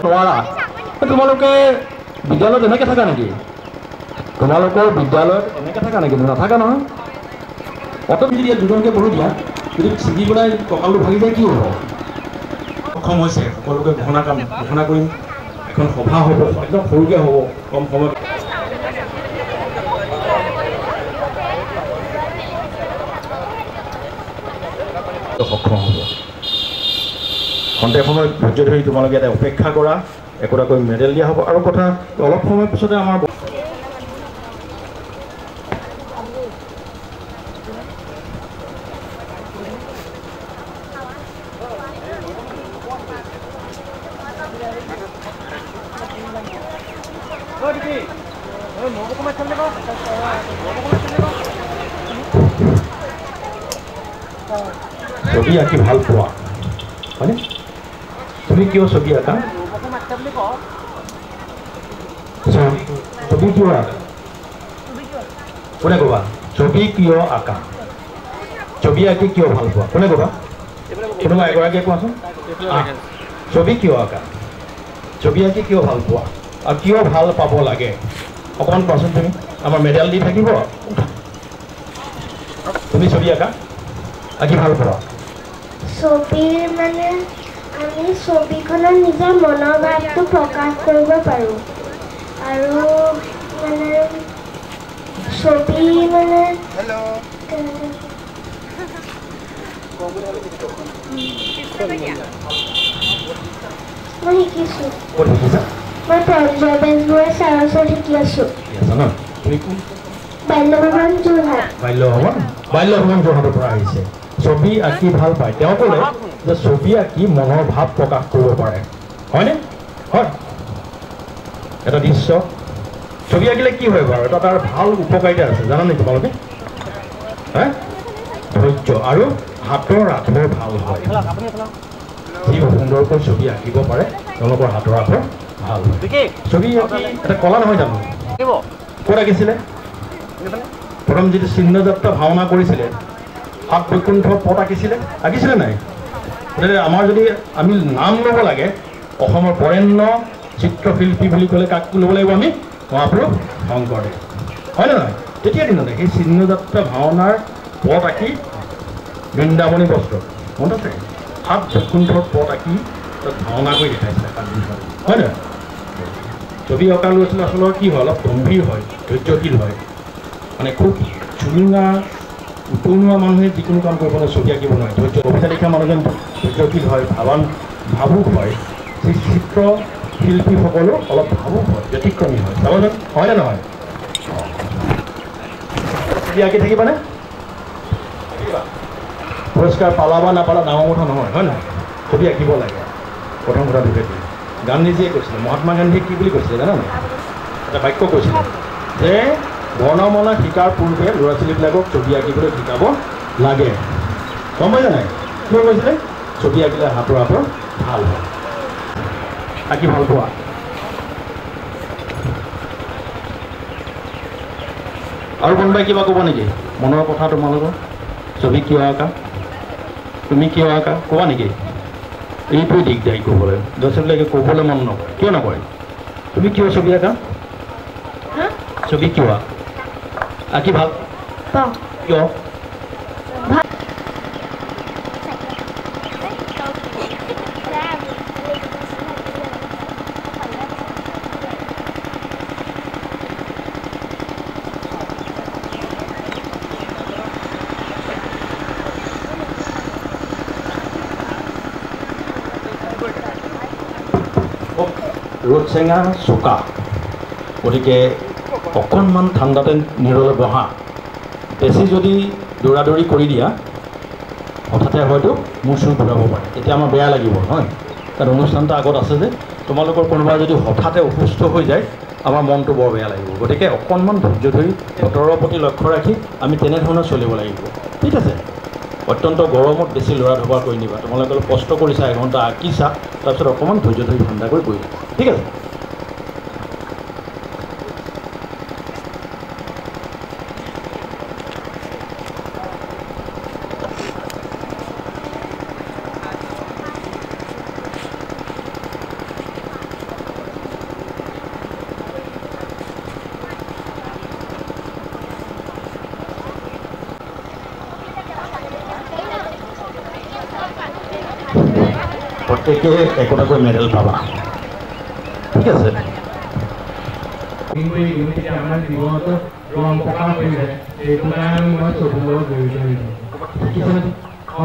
নোৱাৰা তোমালোকে বিদ্যালয়ত এনেকৈ থাকা নেকি তোমালোকৰ বিদ্যালয়ত এনেকৈ থাকা নেকি নাথাকা নহয় অত যদি ইয়াত দুজনকৈ বহি দিয়া যদি ছিগি পেলাই কঁকালটো ভাগি যায় কি হ'ব সক্ষম হৈছে সকলোকে ঘোষণা কৰিম এখন সভা হ'ব একদম সৰুকৈ হ'ব কম সময়ত সক্ষম হ'ব খন্তেক সময় ধৈৰ্য ধৰি তোমালোকে এটা অপেক্ষা কৰা একোটাকৈ মেডেল দিয়া হ'ব আৰু কথা অলপ সময় পিছতে আমাৰ ছবি আঁকি ভাল পোৱা হয়নে তুমি কিয় ছবি আঁকা ছবি কিয় আঁকা কোনে ক'বা ছবি কিয় আঁকা ছবি আঁকি কিয় ভাল পোৱা কোনে ক'বা কোনোবা এগৰাকীয়ে কোৱাচোন ছবি কিয় আঁকা ছবি আঁকি কিয় ভাল পোৱা আৰু কিয় ভাল পাব লাগে অকণমান কোৱাচোন তুমি আমাৰ মেডেল দি থাকিব তুমি ছবি আঁকি ভাল পোৱা ছবিৰ মানে আমি ছবিখনত নিজৰ মনৰ ভাৱটো প্ৰকাশ কৰিব পাৰোঁ আৰু মানে ছবি মানে মই শিকিছোঁ মই পঞ্জাৱ বেজবৰুৱা ছাৰৰ ওচৰত শিকি আছোঁ বাল্যভৱন যোৰহাট বাল্যভৱন যোৰহাটৰ পৰা আহিছে ছবি আঁকি ভাল পায় তেওঁ ক'লে যে ছবি আঁকি মনৰ ভাৱ প্ৰকাশ কৰিব পাৰে হয়নে হয় এটা দৃশ্য ছবি আঁকিলে কি হয় বাৰু এটা তাৰ ভাল উপকাৰিতা আছে জানানে তোমালোকে হে ধৈৰ্য আৰু হাতৰ আখৰ ভাল হয় যি সুন্দৰকৈ ছবি আঁকিব পাৰে তেওঁলোকৰ হাতৰ আখৰ ভাল হয় ছবি আঁকি এটা কলা নহয় জানো ক'ত আঁকিছিলে প্ৰথম যিটো চিহ্নযাত্ৰা ভাওনা কৰিছিলে সাত বৈকুণ্ঠ পথ আঁকিছিলে নাই গতিকে আমাৰ যদি আমি নাম ল'ব লাগে অসমৰ বৰেণ্য চিত্ৰশিল্পী বুলি ক'লে কাক ল'ব লাগিব আমি মহাপুৰুষ শংকৰদেৱ হয় নে নহয় তেতিয়া দিনতে সেই চিহ্নযাত্ৰা ভাওনাৰ পথ আঁকি বৃন্দাবনী বস্ত্ৰ মনত আছে সাত বৈকুণ্ঠৰ পথ আঁকি তাত ভাওনা কৰি দেখাইছিলে হয় নহয় ছবি অঁকা ল'ৰা ছোৱালীৰ কি হয় অলপ গম্ভীৰ হয় ধৈৰ্যশীল হয় মানে খুব চুলুঙা উতনুৱা মানুহে যিকোনো কাম কৰিব নোৱাৰে ছবি আঁকিব নোৱাৰে ধৈৰ্য কবিতা লিখা মানুহজন ধৈৰ্যশীল হয় ভাবুক হয় সেই চিত্ৰ শিল্পীসকলো অলপ ভাবুক হয় ব্যতিক্ৰমী হয় চাবচোন হয়নে নহয় ছবি আঁকি থাকিবানে পুৰস্কাৰ পালা বা নাপালা ডাঙৰ কথা নহয় হয় নহয় ছবি আঁকিব লাগে প্ৰথম কথা বিশেষকৈ গান্ধীজীয়ে কৈছিলে মহাত্মা গান্ধীয়ে কি বুলি কৈছিলে জানানে এটা বাক্য কৈছিলে যে বৰ্ণমালা শিকাৰ পূৰ্বে ল'ৰা ছোৱালীবিলাকক ছবি আঁকিবলৈ শিকাব লাগে গম পাইছে নাই কিয় কৈছিলে ছবি আঁকিলে হাতৰ আখৰ ভাল হয় আঁকি ভাল পোৱা আৰু কোনোবাই কিবা ক'ব নেকি মনৰ কথা তোমালোকৰ ছবি কিয় আঁকা তুমি কিয় আঁকা ক'বা নেকি এইটোৱে দিগদাৰী ক'বলৈ ল'ৰা ছোৱালীবিলাকে ক'বলৈ মন নকৰে কিয় নকৰে তুমি কিয় ছবি আঁকা ছবি কিয় আঁকি ভাল কিয় ৰ'দ চেঙা চোকা গতিকে অকণমান ঠাণ্ডাতে নিৰলৈ বহা বেছি যদি দৌৰা দৌৰি কৰি দিয়া হঠাতে হয়তো মোৰ চুৰ ঘূৰাব পাৰে তেতিয়া আমাৰ বেয়া লাগিব নহয় কাৰণ অনুষ্ঠানটো আগত আছে যে তোমালোকৰ কোনোবা যদি হঠাতে অসুস্থ হৈ যায় আমাৰ মনটো বৰ বেয়া লাগিব গতিকে অকণমান ধৈৰ্য ধৰি বতৰৰ প্ৰতি লক্ষ্য ৰাখি আমি তেনেধৰণে চলিব লাগিব ঠিক আছে অত্যন্ত গৰমত বেছি লৰা ধবা কৰি নিবা তোমালোকে অলপ কষ্ট কৰিছা এঘণ্টা আঁকিছা তাৰপিছত অকণমান ধৈৰ্য ধৰি ঠাণ্ডা কৰি বহিবা ঠিক আছে প্ৰত্যেকে একোটাকৈ মেডেল পাবা ঠিক আছে আমাৰ জীৱনতো ৰং প্ৰকাশ কৰিছে সেইটো কাৰণে মই ছবিৰ লগত জড়িত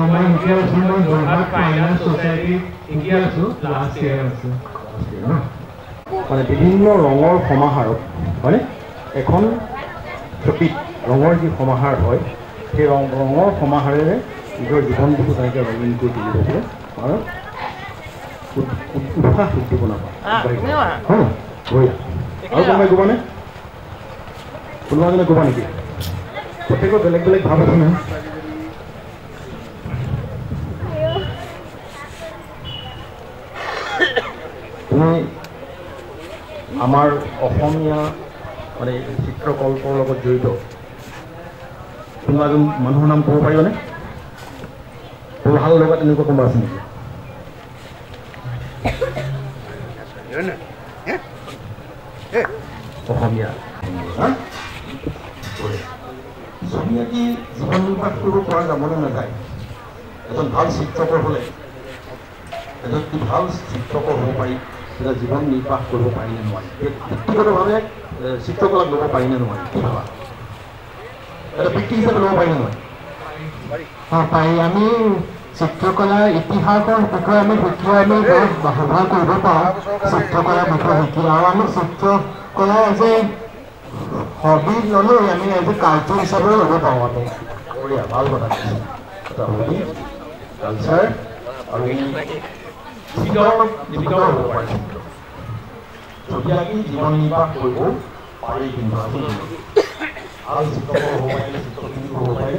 মই শিকি আছো মই যোৰহাট ফাইনেন্স ছ'চাইটি শিকি আছো লাষ্ট ইয়েৰ আছো মানে বিভিন্ন ৰঙৰ সমাহাৰত হয়নে এখন ছবিত ৰঙৰ যি সমাহাৰ হয় সেই ৰঙৰ সমাহাৰেৰে নিজৰ জীৱনটো তেনেকৈ ৰঙীন কৰি তুলিব পাৰে আৰু উৎসাহ উদ্দীপনা পায় বঢ়িয়া আৰু কোনোবাই ক'বানে কোনোবা এজনে ক'বা নেকি প্ৰত্যেকৰ বেলেগ বেলেগ ভাৱ আছে নহয় তুমি আমাৰ অসমীয়া মানে চিত্ৰকল্পৰ লগত জড়িত কোনোবা এজন মানুহৰ নাম ক'ব পাৰিবানে ভাল লগা তেনেকুৱা কোনোবা আছে নেকি অসমীয়া ছবি আঁকি জীৱন নিৰ্বাহ কৰিব পৰা যাবলৈ নাযায় এজন ভাল চিত্ৰকৰ হ'লে এজন ভাল চিত্ৰকৰ হ'ব পাৰি তেতিয়া জীৱন নিৰ্বাহ কৰিব পাৰি নে নোৱাৰি ব্যক্তিগতভাৱে চিত্ৰকলাক ল'ব পাৰি নে নোৱাৰি কি ভাবা এটা বৃত্তি হিচাপে ল'ব পাৰি নে নোৱাৰি পাৰি আমি চিত্ৰকলাৰ ইতিহাসৰ বিষয়ে আমি শিকি আমি ব্যৱহাৰ কৰিব পাৰোঁ চিত্ৰকলাৰ বিষয়ে শিকি আৰু আমি চিত্ৰকলাৰ এজ হবি ল'লেও আমি এজ কালচাৰ হিচাপেও ল'ব পাৰোঁ আমি বঢ়িয়া ভাল কথা এটা হবি কালচাৰ আৰু জীৱিকাও হ'ব পাৰে ছবি আঁকি জীৱন নিৰ্বাহ কৰিব পাৰি কিন্তু আপুনি ভাল চিত্ৰকৰ হ'ব পাৰিলে চিত্ৰশিল্পী হ'ব পাৰে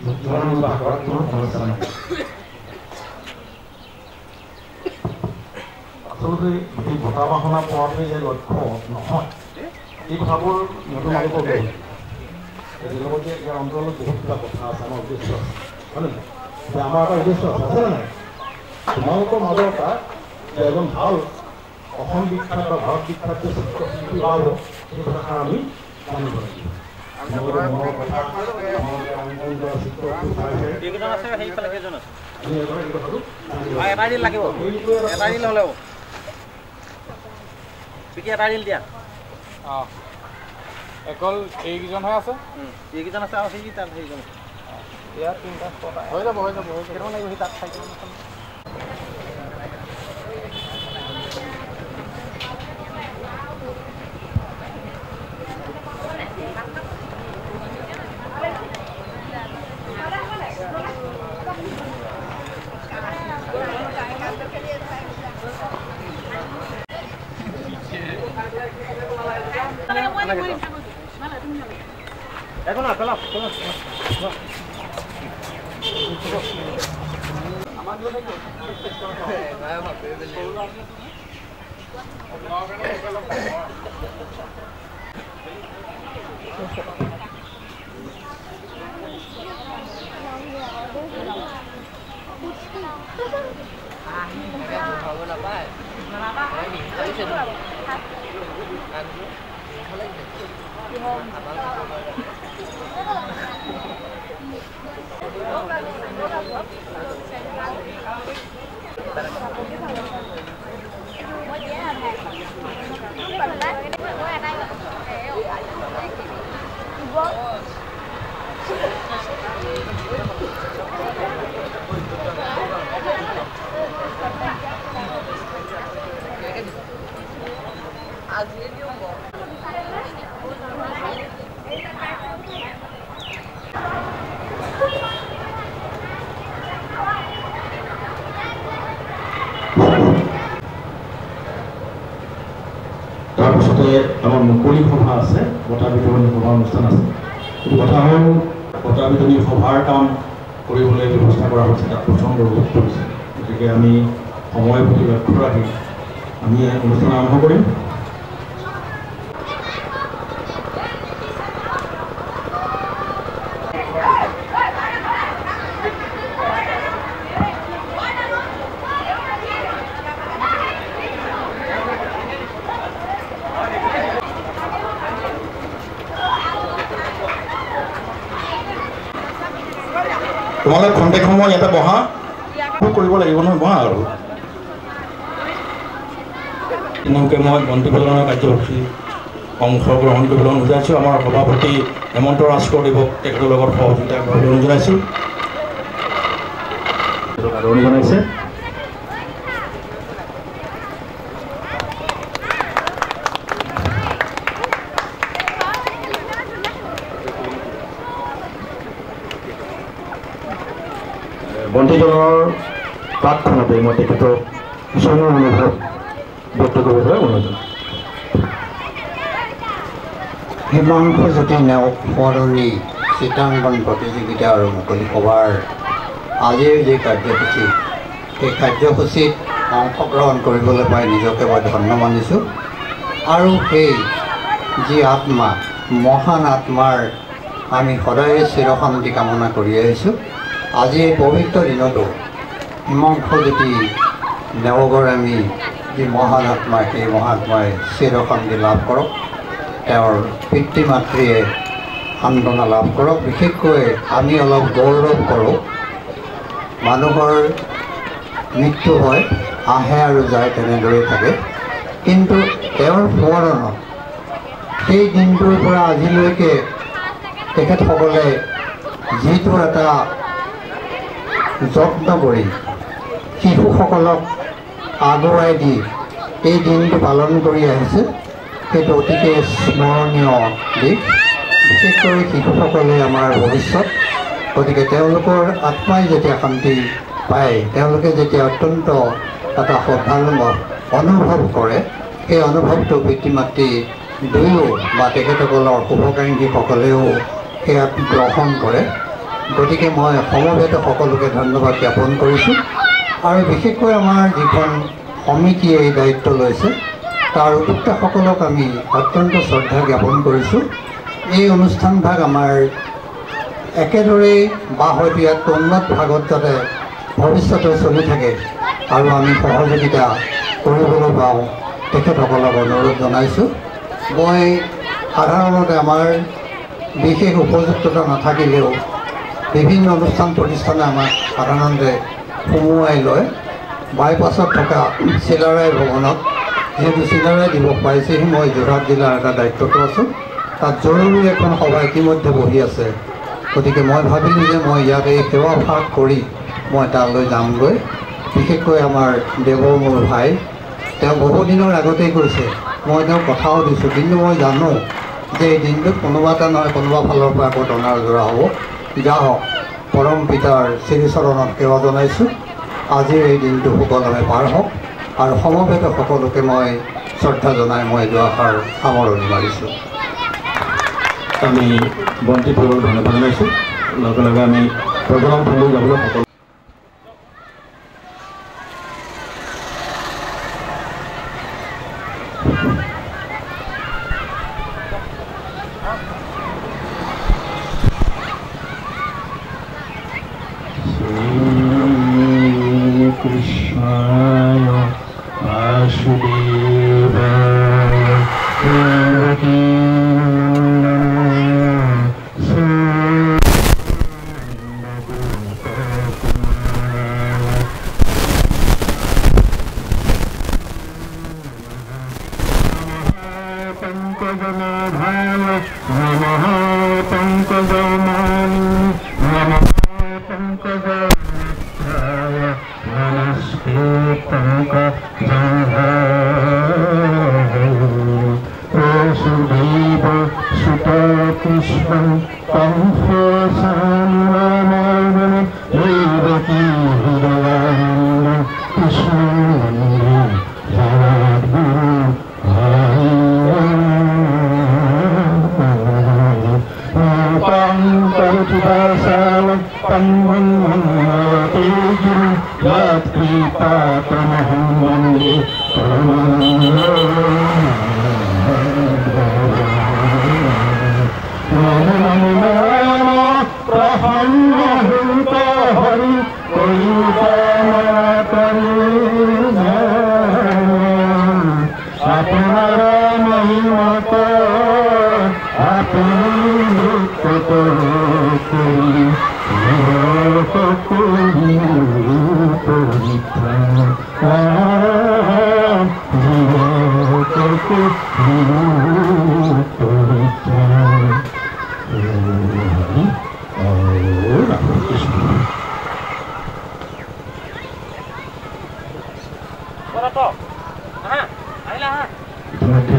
জীৱন নিৰ্বাহ কৰাত কোনো সমস্যা নাই আচলতে গোটেই বঁটা বাহনা পোৱাটোৱে যে লক্ষ্য নহয় এই কথাবোৰ নতুন আলোকৰ হ'ল লগতে ইয়াৰ অন্তৰালত বহুত কিবা কথা আছে আমাৰ উদ্দেশ্য আছে হয় নহয় যে আমাৰ এটা উদ্দেশ্য আছে নাই তোমালোকৰ মাজৰ পৰা যে এজন ভাল অসম বিখ্যাত বা ভাৰত বিখ্যাত যে চিত্ৰশিল্পী হ'ব সেই কথাষাৰ আমি জানিব লাগিব অকল এইকেইজনহে আছে এইকেইজন আছে আৰু সেই তাত সেইজন ইয়াত তিনিটা হৈ যাব কেইটামান লাগিব সি তাত চাৰিজন এখন না পেলাম আমাৰ তাৰপিছতে আমাৰ মুকলি সভা আছে বঁটা বিতৰণী সভা অনুষ্ঠান আছে কিন্তু কথা হ'ল বঁটা বিতৰণী সভাৰ কাম কৰিবলৈ ব্যৱস্থা কৰা হৈছে তাত প্ৰচণ্ড ৰ'দ পৰিছে গতিকে আমি সময়ৰ প্ৰতি লক্ষ্য ৰাখি আমি অনুষ্ঠান আৰম্ভ কৰিম তোমালোক খন্তেক সময় ইয়াতে বহা কৰিব লাগিব নহয় মই আৰু ইমানকৈ মই মন্ত্ৰী প্ৰদানৰ কাৰ্যসূচী অংশগ্ৰহণ কৰিবলৈ অনুৰোধ জনাইছোঁ। আমাৰ সভাপতি হেমন্ত ৰাজকৰদেৱক তেখেতৰ লগত সহযোগিতা কৰিবলৈ অনুৰোধ জনাইছোঁ। আদৰণি জনাইছে। মন্ত্ৰীজনৰ প্ৰাৰ্থনাতে মই তেখেতক কিছুমানৰ অনুভৱ ব্যক্ত কৰিবলৈ অনুৰোধ জনাইছোঁ। হিমাংশুজ্যোতি নেওগ সোঁৱৰণী চিত্ৰাংকন প্ৰতিযোগিতা আৰু মুকলি সভাৰ আজিৰ যি কাৰ্যসূচী, সেই কাৰ্যসূচীত অংশগ্ৰহণ কৰিবলৈ পাই নিজকে মই ধন্য মানিছোঁ। আৰু সেই যি আত্মা, মহান আত্মাৰ আমি সদায় চিৰশান্তি কামনা কৰি আহিছোঁ। আজি এই পবিত্ৰ দিনতো হিমাংশুজ্যোতি নেওগৰ আমি যি মহান আত্মা, সেই মহাত্মাই চিৰশান্তি লাভ কৰক, তেওঁৰ পিতৃ মাতৃয়ে সান্তনা লাভ কৰক। বিশেষকৈ আমি অলপ গৌৰৱ কৰোঁ, মানুহৰ মৃত্যু হয়, আহে আৰু যায়, তেনেদৰে থাকে। কিন্তু তেওঁৰ সোঁৱৰণত সেই দিনটোৰ পৰা আজিলৈকে তেখেতসকলে যিটো এটা যত্ন কৰি শিশুসকলক আগুৱাই দি এই দিনটো পালন কৰি আহিছে, সেইটো অতিকে স্মৰণীয় দিশ। বিশেষকৈ শিশুসকলে আমাৰ ভৱিষ্যত, গতিকে তেওঁলোকৰ আত্মাই যেতিয়া শান্তি পায়, তেওঁলোকে যেতিয়া অত্যন্ত এটা সৌভাগ্য অনুভৱ কৰে, সেই অনুভৱটো পিতৃ মাতৃ দুয়ো বা তেখেতসকলৰ শুভাকাংক্ষীসকলেও সেয়া গ্ৰহণ কৰে। গতিকে মই সমবেত সকলোকে ধন্যবাদ জ্ঞাপন কৰিছোঁ। আৰু বিশেষকৈ আমাৰ যিখন সমিতিয়ে এই দায়িত্ব লৈছে, তাৰ উদ্যোক্তাসকলক আমি অত্যন্ত শ্ৰদ্ধা জ্ঞাপন কৰিছোঁ। এই অনুষ্ঠানভাগ আমাৰ একেদৰেই বা হয়তো ইয়াত উন্নত ভাগত যাতে ভৱিষ্যতে চলি থাকে আৰু আমি সহযোগিতা কৰিবলৈ পাওঁ, তেখেতসকলক অনুৰোধ জনাইছোঁ। মই সাধাৰণতে আমাৰ বিশেষ উপযুক্ততা নাথাকিলেও বিভিন্ন অনুষ্ঠান প্ৰতিষ্ঠানে আমাক সাধাৰণতে সুমুৱাই লয়। বাইপাছত থকা চিলাৰায় ভৱনত, যিহেতু চিলাৰায় দিৱস পাইছেহি, মই যোৰহাট জিলাৰ এটা দায়িত্বটো আছোঁ। তাত জৰুৰী এখন সভা ইতিমধ্যে বহি আছে। গতিকে মই ভাবিলোঁ যে মই ইয়াত এই সেৱাভাগ কৰি মই তালৈ যামগৈ। বিশেষকৈ আমাৰ দেৱৰ মোৰ ভাই, তেওঁ বহুদিনৰ আগতেই কৈছে, মই তেওঁক কথাও দিছোঁ, কিন্তু মই জানো যে এই দিনটোত কোনোবা এটা নহয় কোনোবা ফালৰ পৰা আকৌ টনাৰ জোৰা হ'ব। যা হওক, পৰম পিতাৰ শ্ৰীচৰণত সেৱা জনাইছোঁ। আজিৰ এই দিনটো সুকলমে পাৰ হওক আৰু সমবেত সকলোকে মই শ্ৰদ্ধা জনাই মই দুআষাৰ সামৰণি মাৰিছোঁ। আমি মন্ত্ৰীসকলক ধন্যবাদ জনাইছোঁ। লগে লগে আমি প্ৰগ্ৰাম ফালে যাবলৈ সকলো কৃষ্ণায় বাসুদেবায় ইতিমধ্যে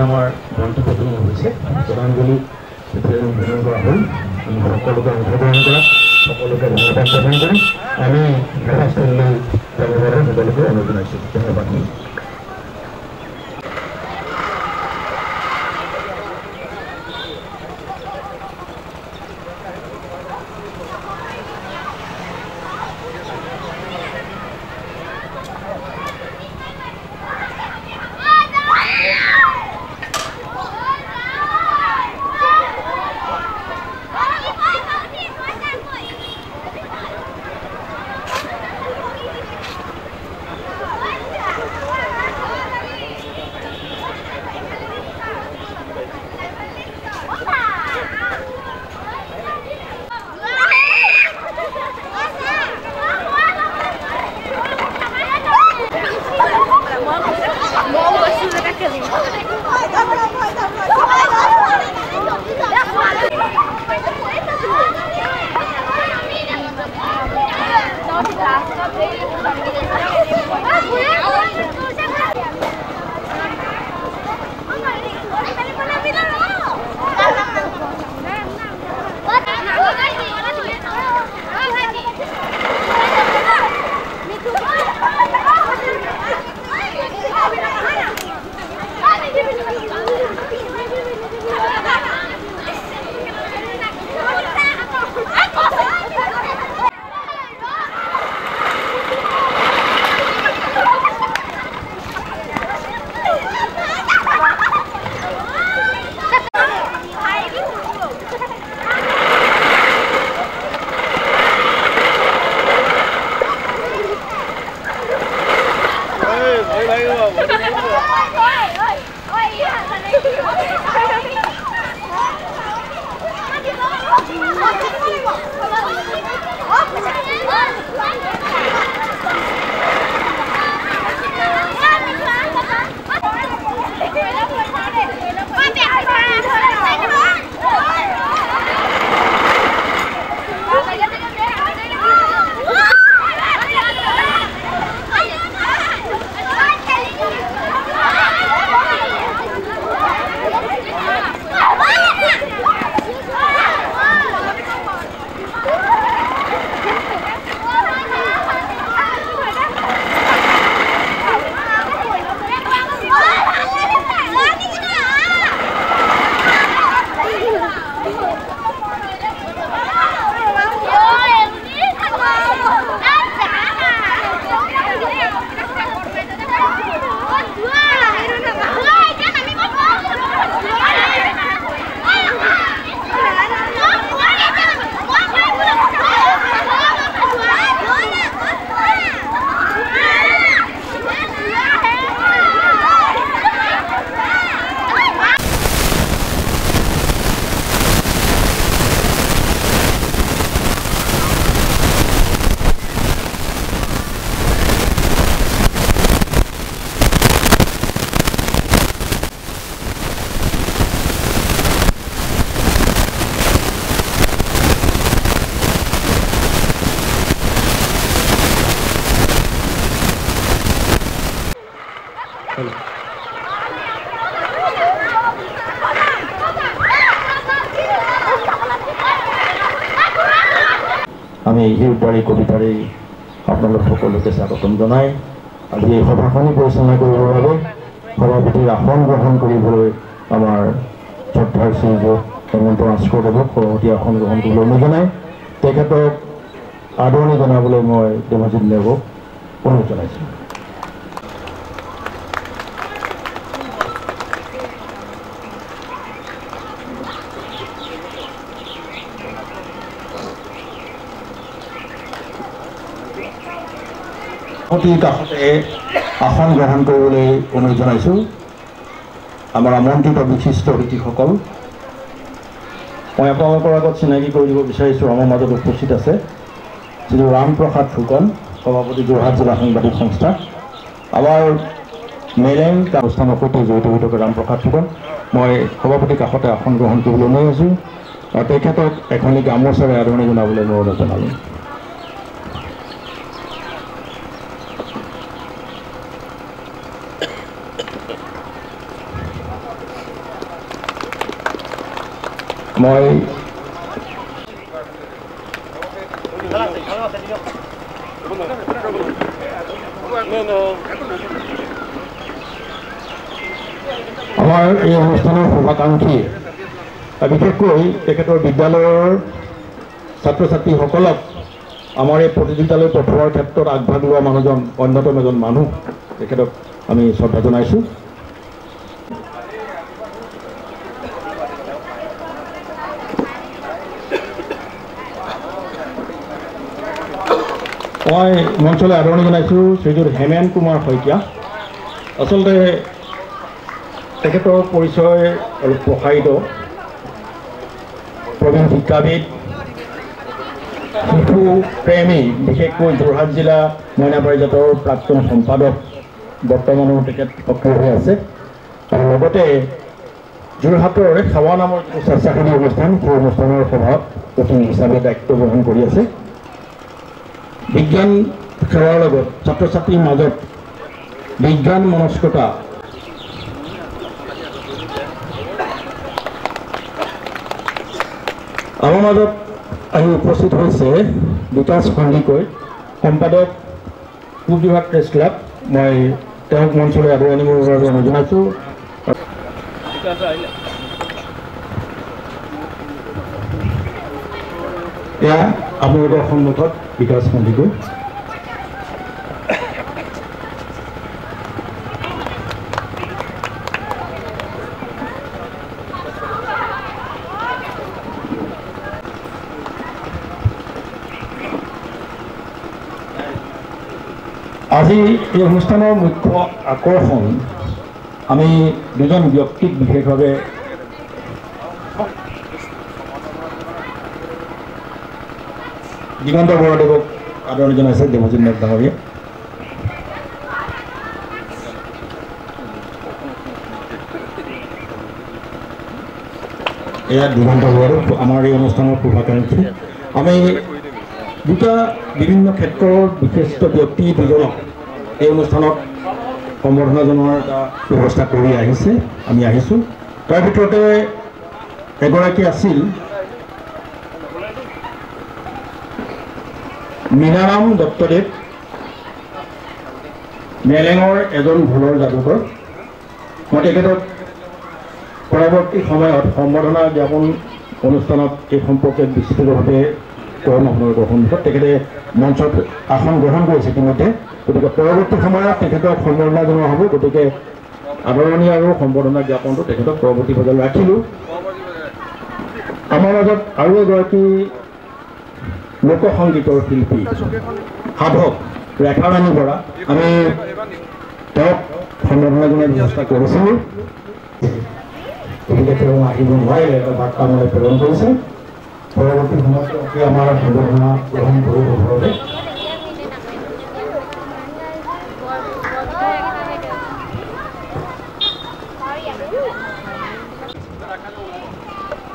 আমাৰ মন্ত্ৰী প্ৰদান হৈছে শ্ৰদ্ধাঞ্জলি প্ৰেৰণ কৰা হ'ল সকলোকে অংশগ্ৰহণ কৰা সকলোকে ধন্যবাদ প্ৰদান কৰি আমি মেলাস্থললৈ যাব পাৰে সকলোকে অনুৰোধ জনাইছোঁ ধন্যবাদ আমি হিৰবাৰী কবিতাৰে আপোনালোক সকলোকে স্বাগতম জনাই আজি এই সভাখনি পৰিচালনা কৰিবৰ বাবে সভাপতিৰ আসন গ্ৰহণ কৰিবলৈ আমাৰ শ্ৰদ্ধাৰ শ্ৰীযুত হেমন্ত ৰাজখোৱাদেৱক সভাপতি আসন গ্ৰহণ কৰিবলৈ অনুৰোধ জনাই তেখেতক আদৰণি জনাবলৈ মই দেৱজিৎ দেৱক অনুৰোধ জনাইছোঁ। কাষতে আসন গ্ৰহণ কৰিবলৈ অনুৰোধ জনাইছোঁ আমাৰ আমন্ত্ৰিত বিশিষ্ট অতিথিসকল। মই আপোনালোকৰ আগত চিনাকি কৰি দিব বিচাৰিছোঁ আমাৰ মাজত উপস্থিত আছে শ্ৰী ৰাম প্ৰসাদ ফুকন, সভাপতি যোৰহাট জিলা সাংবাদিক সংস্থা, আমাৰ মেলেং অনুষ্ঠানৰ সৈতে জড়িত হৈ থকা ৰামপ্ৰসাদ ফুকন মই সভাপতিৰ কাষতে আসন গ্ৰহণ কৰিবলৈ লৈ আছোঁ আৰু তেখেতক এখনি গামোচাৰে আদৰণি জনাবলৈ অনুৰোধ জনালোঁ। মই আমাৰ এই অনুষ্ঠানৰ শুভাকাংক্ষী বিশেষকৈ তেখেতৰ বিদ্যালয়ৰ ছাত্ৰ ছাত্ৰীসকলক আমাৰ এই প্ৰতিযোগিতালৈ পঠোৱাৰ ক্ষেত্ৰত আগভাগ লোৱা মানুহজন অন্যতম এজন মানুহ, তেখেতক আমি শ্ৰদ্ধা জনাইছোঁ। মই মঞ্চলৈ আদৰণি জনাইছোঁ শ্ৰীযুত হেমেন কুমাৰ শইকীয়া। আচলতে তেখেতৰ পৰিচয় অলপ প্ৰসাৰিত, প্ৰবীণ শিক্ষাবিদ, শিশু প্ৰেমী, বিশেষকৈ যোৰহাট জিলা মইনা পাৰিজাতৰ প্ৰাক্তন সম্পাদক, বৰ্তমানো তেখেত সক্ৰিয় হৈ আছে। আৰু লগতে যোৰহাটৰ সেৱা নামৰ যিটো স্বেচ্ছাসেৱী অনুষ্ঠান, সেই অনুষ্ঠানৰ সভাপতি হিচাপে দায়িত্ব গ্ৰহণ কৰি আছে। বিজ্ঞান সেৱাৰ লগত ছাত্ৰ ছাত্ৰীৰ মাজত বিজ্ঞান মনস্কতা আমাৰ মাজত আহি উপস্থিত হৈছে বিকাশ সন্দিকৈ, সম্পাদক পূব বিভাগ প্ৰেছ ক্লাব। মই তেওঁক মঞ্চলৈ আদৰণি আনিবৰ বাবে অনুৰোধ জনাইছোঁ। এয়া আপোনালোকৰ সন্মুখত বিকাশ সন্দিকৈ। আজি এই অনুষ্ঠানৰ মুখ্য আকৰ্ষণ আমি দুজন ব্যক্তিক বিশেষভাৱে দিগন্ত বৰদেৱক আদৰণি জনাইছে দেৱজিৎ নাথ ডাঙৰীয়া। এয়া দিগন্ত বৰদেৱ আমাৰ এই অনুষ্ঠানৰ শুভাকাংক্ষী। আমি দুটা বিভিন্ন ক্ষেত্ৰৰ বিশিষ্ট ব্যক্তি দুজনক এই অনুষ্ঠানত সম্বৰ্ধনা জনোৱাৰ এটা ব্যৱস্থা কৰি আমি আহিছোঁ। তাৰ ভিতৰতে এগৰাকী আছিল মীনাৰাম দত্তদেৱ, মেলেঙৰ এজন ঢোলৰ যাদুকৰ। মই তেখেতক পৰৱৰ্তী সময়ত সম্বৰ্ধনা জ্ঞাপন অনুষ্ঠানত এই সম্পৰ্কে বিস্তৃতভাৱে কম আপোনালোকৰ সন্মুখত। তেখেতে মঞ্চত আসন গ্ৰহণ কৰিছে ইতিমধ্যে, গতিকে পৰৱৰ্তী সময়ত তেখেতক সম্বৰ্ধনা জনোৱা হ'ব। গতিকে আদৰণি আৰু সম্বৰ্ধনা জ্ঞাপনটো তেখেতক পৰৱৰ্তী পৰ্যায়ত ৰাখিলোঁ। আমাৰ মাজত আৰু এগৰাকী লোকসংগীতৰ শিল্পী, সাধক ৰেখাৰাণী বৰা, আমি তেওঁক সম্বৰ্ধনা জনোৱাৰ ব্যৱস্থা কৰিছিলোঁ। গতিকে তেওঁ আহিব নোৱাৰিলে, এটা বাৰ্তা মোলৈ প্ৰেৰণ কৰিছে। পৰৱৰ্তী সময়ত আমাৰ সম্বৰ্ধনা গ্ৰহণ কৰিব ঘৰতে।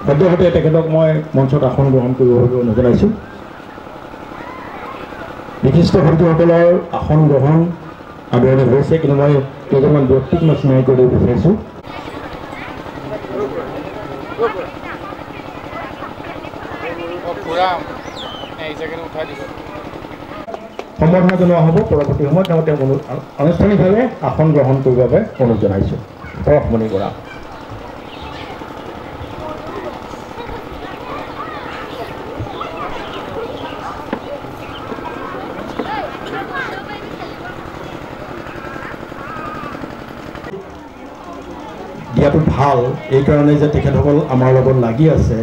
সদ্যহতে তেখেতক মই মঞ্চত আসন গ্ৰহণ কৰিবৰ বাবে অনুৰোধ জনাইছোঁ। বিশিষ্ট ব্যক্তিসকলৰ আসন গ্ৰহণ আদৰণি হৈছে, কিন্তু মই কেইজনমান ব্যক্তিক মই চিনাকি কৰিব বিচাৰিছোঁ। সম্বৰ্ধনা জনোৱা হ'ব পৰৱৰ্তী সময়ত। তেওঁক আনুষ্ঠানিকভাৱে আসন গ্ৰহণ কৰিবৰ বাবে অনুৰোধ জনাইছোঁ। পৰশমণি বৰা। দিয়াটো ভাল এইকাৰণে যে তেখেতসকল আমাৰ লগত লাগি আছে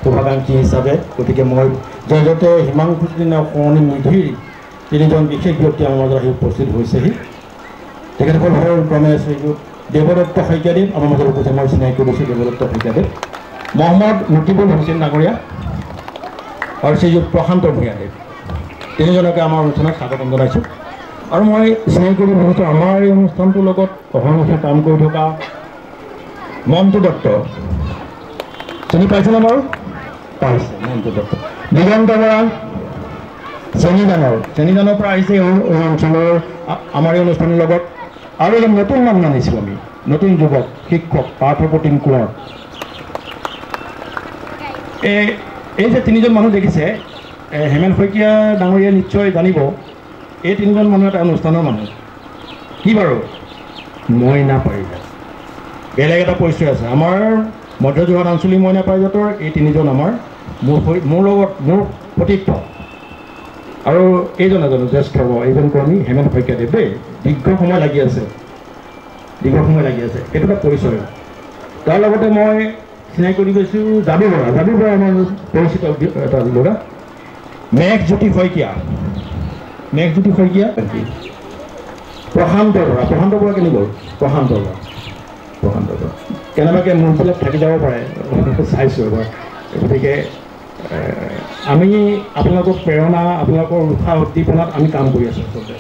শুভাকাংক্ষী হিচাপে। গতিকে মই জয়তে হিমাংশুজ্যোতি কৰণী নিধিৰ তিনিজন বিশেষ ব্যক্তি আমাৰ মাজত আহি উপস্থিত হৈছেহি। তেখেতসকল হ'ল ক্ৰমে শ্ৰীযুত দেৱদত্ত শইকীয়াদেৱ, আমাৰ মাজত উপস্থিত মই চিনাকি কৰিছোঁ দেৱদত্ত শইকীয়াদেৱ, মহম্মদ মুকিবুল হুছেইন ডাঙৰীয়া আৰু শ্ৰীযুত প্ৰশান্ত ভূঞাদেৱ। তিনিজনকে আমাৰ অনুষ্ঠানত স্বাগতম জনাইছোঁ। আৰু মই চিনাকি কৰি ভাবিছোঁ আমাৰ এই অনুষ্ঠানটোৰ লগত অহৰ্নিশে কাম কৰি থকা মণ্টু দত্ত চিনি পাইছেনে বাৰু? পাইছে মণ্টু দত্ত। দিগন্ত বৰা চেনিদানৰ পৰা আহিছে এই অঞ্চলৰ আমাৰ এই অনুষ্ঠানৰ লগত। আৰু এজন নতুন নাম আনিছোঁ আমি, নতুন যুৱক শিক্ষক পাৰ্থপ্ৰতিম কোঁৱৰ। এই যে তিনিজন মানুহ দেখিছে, হেমেন শইকীয়া ডাঙৰীয়া নিশ্চয় জানিব এই তিনিজন মানুহ এটা অনুষ্ঠানৰ মানুহ। কি বাৰু? মইনা পাৰিজাত। বেলেগ এটা পৰিচয় আছে আমাৰ মধ্য যোৰহাট আঞ্চলিক মইনা পাৰিজাতৰ এই তিনিজন আমাৰ মোৰ লগত মোৰ সতীৰ্থ। আৰু এইজন এজন জ্যেষ্ঠ এইজন কৰ্মী হেমেন শইকীয়াদেৱ দেই, দীৰ্ঘ সময় লাগি আছে এইটো এটা পৰিচয়। তাৰ লগতে মই চিনাকি কৰি গৈছোঁ জাবি বৰা আমাৰ পৰিচিত এটা ল'ৰা। মেঘজ্যোতি শইকীয়া প্ৰশান্ত বৰা কেনে গ'ল? প্ৰশান্ত বৰা কেনেবাকৈ মূৰফালত থাকি যাব পাৰে চাইছোঁ এবাৰ। গতিকে আমি আপোনালোকৰ প্ৰেৰণা আপোনালোকৰ উৎসাহ উদ্দীপনাত আমি কাম কৰি আছোঁ। আচলতে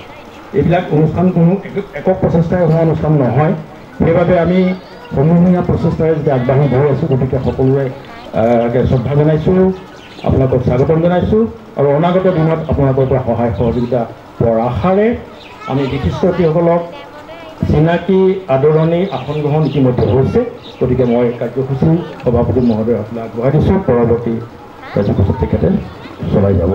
এইবিলাক অনুষ্ঠান কোনো একক প্ৰচেষ্টাৰে হোৱা অনুষ্ঠান নহয়, সেইবাবে আমি সমূহীয়া প্ৰচেষ্টাৰে যদি আগবাঢ়ি গৈ আছোঁ। গতিকে সকলোৰে শ্ৰদ্ধা জনাইছোঁ, আপোনালোকক স্বাগতম জনাইছোঁ আৰু অনাগত দিনত আপোনালোকৰ পৰা সহায় সহযোগিতা পোৱাৰ আশাৰে আমি বিশিষ্ট ব্যক্তিসকলক চিনাকি আদৰণি আসন গ্ৰহণ ইতিমধ্যে হৈছে। গতিকে মই কাৰ্যসূচী সভাপতি মহোদয় আপোনাক আগবঢ়াই দিছোঁ, পৰৱৰ্তী কাৰ্যসূচীত তেখেতে চলাই যাব।